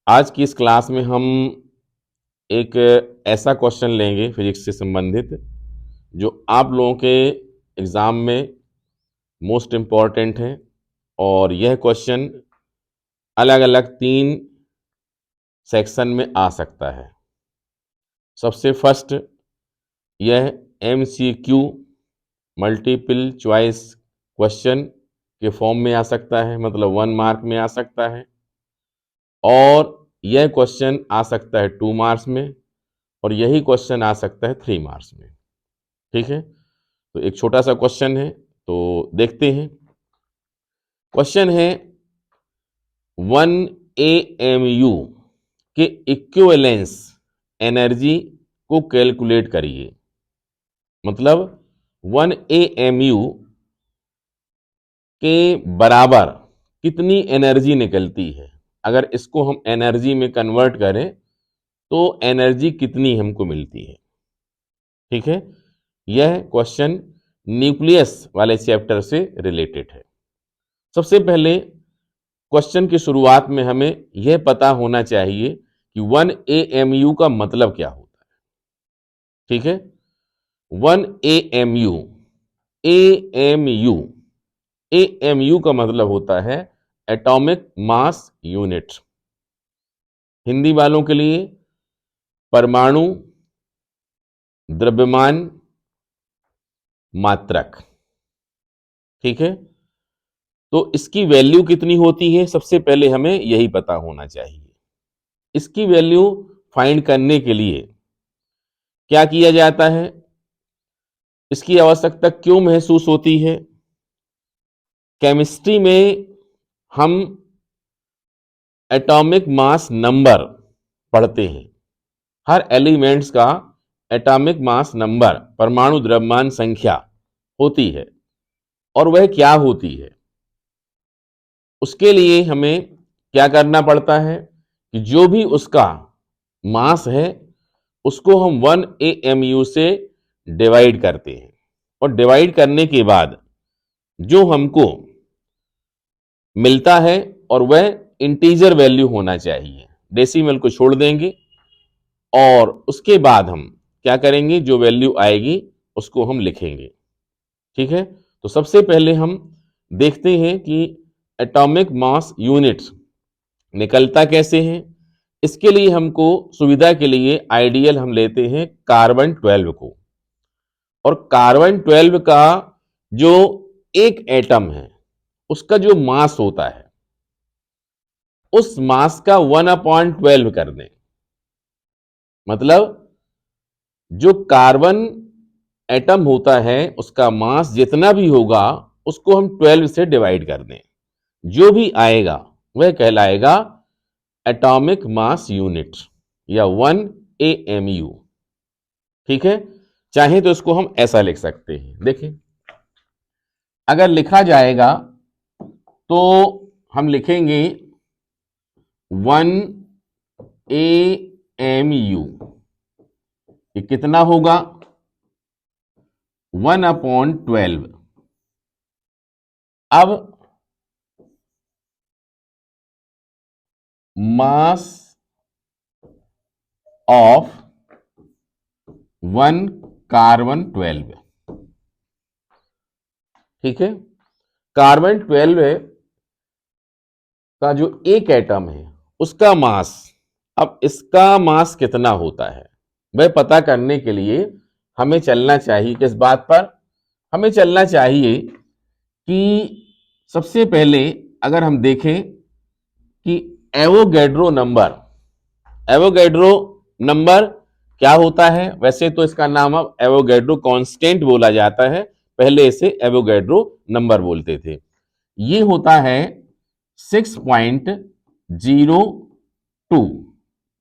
आज की इस क्लास में हम एक ऐसा क्वेश्चन लेंगे फिजिक्स से संबंधित जो आप लोगों के एग्ज़ाम में मोस्ट इम्पॉर्टेंट है। और यह क्वेश्चन अलग अलग 3 सेक्शन में आ सकता है। सबसे फर्स्ट, यह MCQ मल्टीपल चॉइस क्वेश्चन के फॉर्म में आ सकता है, मतलब 1 मार्क में आ सकता है। और यह क्वेश्चन आ सकता है 2 मार्क्स में, और यही क्वेश्चन आ सकता है 3 मार्क्स में। ठीक है, तो एक छोटा सा क्वेश्चन है, तो देखते हैं। क्वेश्चन है 1 AMU के इक्विवेलेंस एनर्जी को कैलकुलेट करिए। मतलब 1 AMU के बराबर कितनी एनर्जी निकलती है। अगर इसको हम एनर्जी में कन्वर्ट करें तो एनर्जी कितनी हमको मिलती है। ठीक है, यह क्वेश्चन न्यूक्लियस वाले चैप्टर से रिलेटेड है। सबसे पहले क्वेश्चन की शुरुआत में हमें यह पता होना चाहिए कि 1 AMU का मतलब क्या होता है। ठीक है, 1 AMU, AMU, AMU का मतलब होता है एटॉमिक मास यूनिट। हिंदी वालों के लिए परमाणु द्रव्यमान मात्रक। ठीक है, तो इसकी वैल्यू कितनी होती है, सबसे पहले हमें यही पता होना चाहिए। इसकी वैल्यू फाइंड करने के लिए क्या किया जाता है, इसकी आवश्यकता क्यों महसूस होती है। केमिस्ट्री में हम एटॉमिक मास नंबर पढ़ते हैं। हर एलिमेंट्स का एटॉमिक मास नंबर, परमाणु द्रव्यमान संख्या होती है, और वह क्या होती है उसके लिए हमें क्या करना पड़ता है कि जो भी उसका मास है उसको हम 1 AMU से डिवाइड करते हैं, और डिवाइड करने के बाद जो हमको मिलता है और वह इंटीजर वैल्यू होना चाहिए, डेसिमल को छोड़ देंगे। और उसके बाद हम क्या करेंगे, जो वैल्यू आएगी उसको हम लिखेंगे। ठीक है, तो सबसे पहले हम देखते हैं कि एटॉमिक मास यूनिट्स निकलता कैसे है। इसके लिए हमको सुविधा के लिए आइडियल हम लेते हैं कार्बन 12 को। और कार्बन 12 का जो एक एटम है उसका जो मास होता है उस मास का 1/12 कर दें। मतलब जो कार्बन एटम होता है उसका मास जितना भी होगा उसको हम 12 से डिवाइड कर दें, जो भी आएगा वह कहलाएगा एटॉमिक मास यूनिट या 1 AMU। ठीक है, चाहे तो इसको हम ऐसा लिख सकते हैं। देखें, अगर लिखा जाएगा तो हम लिखेंगे 1 AMU, ये कितना होगा 1/12। अब मास ऑफ 1 कार्बन 12। ठीक है, कार्बन 12 का जो एक एटम है उसका मास, अब इसका मास कितना होता है वह पता करने के लिए हमें चलना चाहिए किस बात पर, हमें चलना चाहिए कि सबसे पहले अगर हम देखें कि एवोगैड्रो नंबर, एवोगैड्रो नंबर क्या होता है। वैसे तो इसका नाम अब एवोगैड्रो कांस्टेंट बोला जाता है, पहले इसे एवोगैड्रो नंबर बोलते थे। ये होता है 6.02।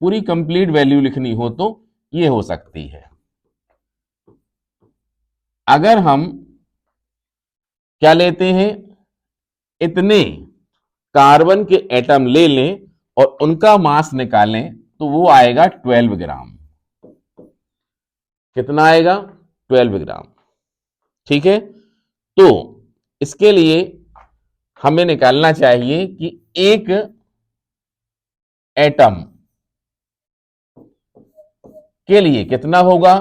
पूरी कंप्लीट वैल्यू लिखनी हो तो ये हो सकती है। अगर हम क्या लेते हैं, इतने कार्बन के एटम ले लें और उनका मास निकालें तो वो आएगा 12 ग्राम। कितना आएगा 12 ग्राम। ठीक है, तो इसके लिए हमें निकालना चाहिए कि एक एटम के लिए कितना होगा?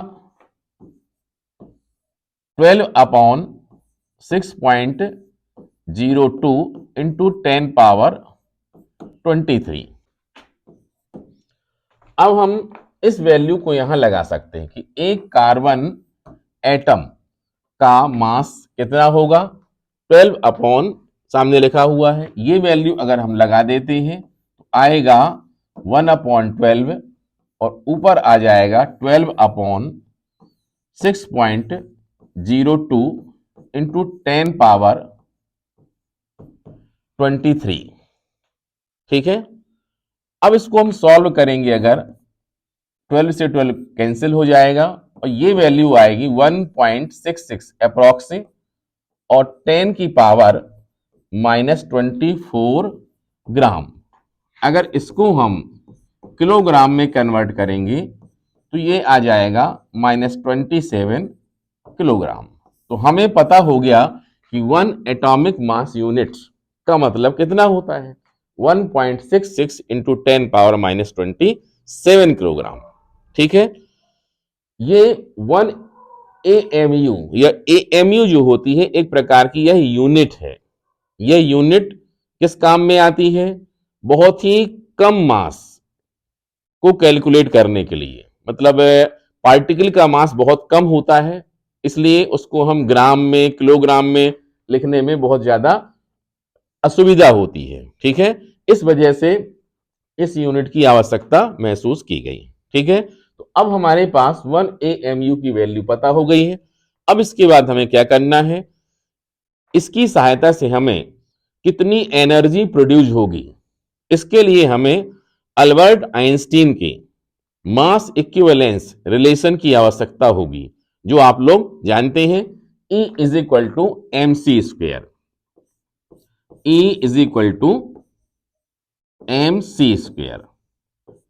12/6.02 इंटू 10⁻23। अब हम इस वैल्यू को यहां लगा सकते हैं कि एक कार्बन एटम का मास कितना होगा? 12 अपॉन सामने लिखा हुआ है, ये वैल्यू अगर हम लगा देते हैं तो आएगा 1/12 और ऊपर आ जाएगा 12/6.02 इंटू 10⁻23। ठीक है, अब इसको हम सॉल्व करेंगे, अगर 12 से 12 कैंसिल हो जाएगा और ये वैल्यू आएगी 1.66 अप्रॉक्स और 10⁻24 ग्राम। अगर इसको हम किलोग्राम में कन्वर्ट करेंगे तो ये आ जाएगा -27 किलोग्राम। तो हमें पता हो गया कि 1 एटॉमिक मास यूनिट का मतलब कितना होता है? 1.66 इंटू 10⁻27 किलोग्राम। ठीक है, ये 1 AMU या AMU जो होती है एक प्रकार की यह यूनिट है। यह यूनिट किस काम में आती है? बहुत ही कम मास को कैलकुलेट करने के लिए। मतलब पार्टिकल का मास बहुत कम होता है, इसलिए उसको हम ग्राम में, किलोग्राम में लिखने में बहुत ज्यादा असुविधा होती है। ठीक है, इस वजह से इस यूनिट की आवश्यकता महसूस की गई। ठीक है, तो अब हमारे पास 1 AMU की वैल्यू पता हो गई है। अब इसके बाद हमें क्या करना है? इसकी सहायता से हमें कितनी एनर्जी प्रोड्यूस होगी, इसके लिए हमें अल्बर्ट आइंस्टीन के मास इक्विवेलेंस रिलेशन की आवश्यकता होगी, जो आप लोग जानते हैं, E is equal to mc²। E is equal to mc²।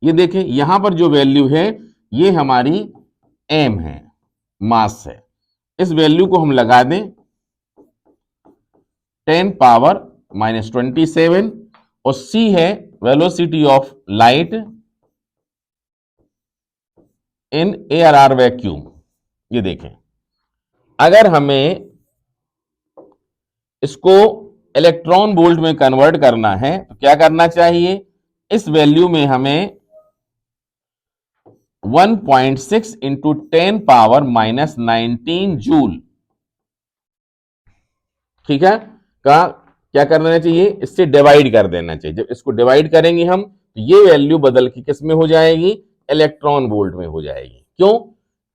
ये देखें, यहां पर जो वैल्यू है ये हमारी m है, मास है। इस वैल्यू को हम लगा दें 10⁻27 और c है velocity of light in ARR vacuum. ये देखें, अगर हमें इसको इलेक्ट्रॉन वोल्ट में कन्वर्ट करना है तो क्या करना चाहिए? इस वैल्यू में हमें 1.6 इंटू 10⁻−19 जूल, ठीक है, का क्या करना चाहिए? इससे डिवाइड कर देना चाहिए। जब इसको डिवाइड करेंगे हम तो ये वैल्यू बदल के किस में हो जाएगी? इलेक्ट्रॉन वोल्ट में हो जाएगी। क्यों?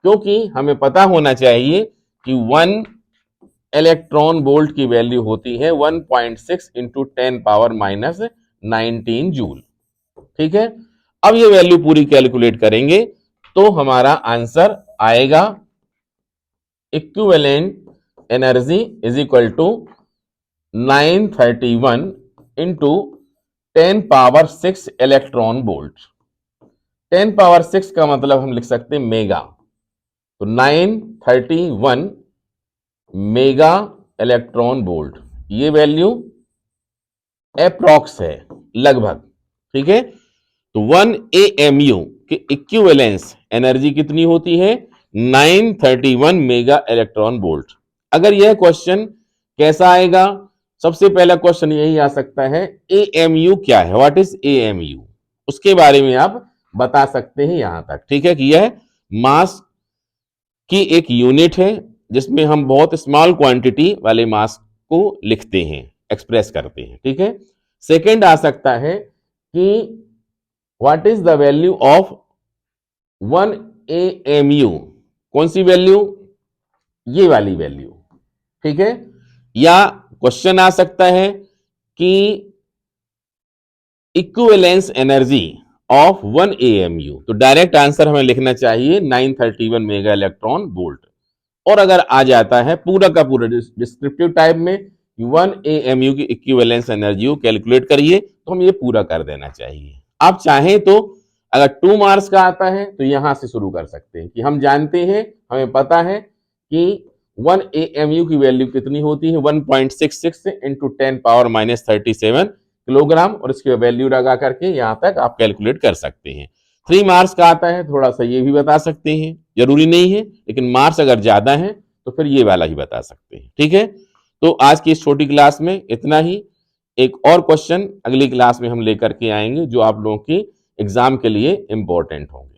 क्योंकि हमें पता होना चाहिए कि 1 इलेक्ट्रॉन वोल्ट की वैल्यू होती है 1.6 इंटू 10⁻−19 जूल। ठीक है, अब ये वैल्यू पूरी कैलकुलेट करेंगे तो हमारा आंसर आएगा equivalent energy is equal to 931 into 10⁻6 electron volt. 10⁻6 का मतलब हम लिख सकते हैं मेगा, तो 931 मेगा इलेक्ट्रॉन वोल्ट। ये वैल्यू अप्रॉक्स है, लगभग। ठीक है, तो 1 AMU के इक्विवेलेंस एनर्जी कितनी होती है? 931 मेगा इलेक्ट्रॉन वोल्ट। अगर यह क्वेश्चन कैसा आएगा? सबसे पहला क्वेश्चन यही आ सकता है, AMU क्या है? What is AMU? उसके बारे में आप बता सकते हैं यहां तक। ठीक है, कि यह मास की एक यूनिट है जिसमें हम बहुत स्मॉल क्वांटिटी वाले मास को लिखते हैं, एक्सप्रेस करते हैं। ठीक है, सेकंड आ सकता है कि what is the value of 1 AMU? कौन सी वैल्यू? ये वाली वैल्यू। ठीक है, या क्वेश्चन आ सकता है कि इक्विवेलेंस एनर्जी ऑफ 1 AMU, तो डायरेक्ट आंसर हमें लिखना चाहिए 931 मेगा इलेक्ट्रॉन वोल्ट। और अगर आ जाता है पूरा का पूरा डिस्क्रिप्टिव टाइप में 1 AMU की इक्विवेलेंस एनर्जी को कैलकुलेट करिए, तो हम ये पूरा कर देना चाहिए। आप चाहें तो अगर 2 मार्क्स का आता है तो यहां से शुरू कर सकते हैं कि हम जानते हैं, हमें पता है कि 1 AMU की वैल्यू कितनी होती है? 1.66 इंटू 10⁻−37 किलोग्राम और इसके वैल्यू लगा करके यहां तक आप कैलकुलेट कर सकते हैं। 3 मार्क्स का आता है, थोड़ा सा ये भी बता सकते हैं, जरूरी नहीं है, लेकिन मार्क्स अगर ज्यादा है तो फिर ये वाला ही बता सकते हैं। ठीक है, तो आज की इस छोटी क्लास में इतना ही। एक और क्वेश्चन अगली क्लास में हम लेकर के आएंगे जो आप लोगों की एग्जाम के लिए इंपॉर्टेंट होंगे।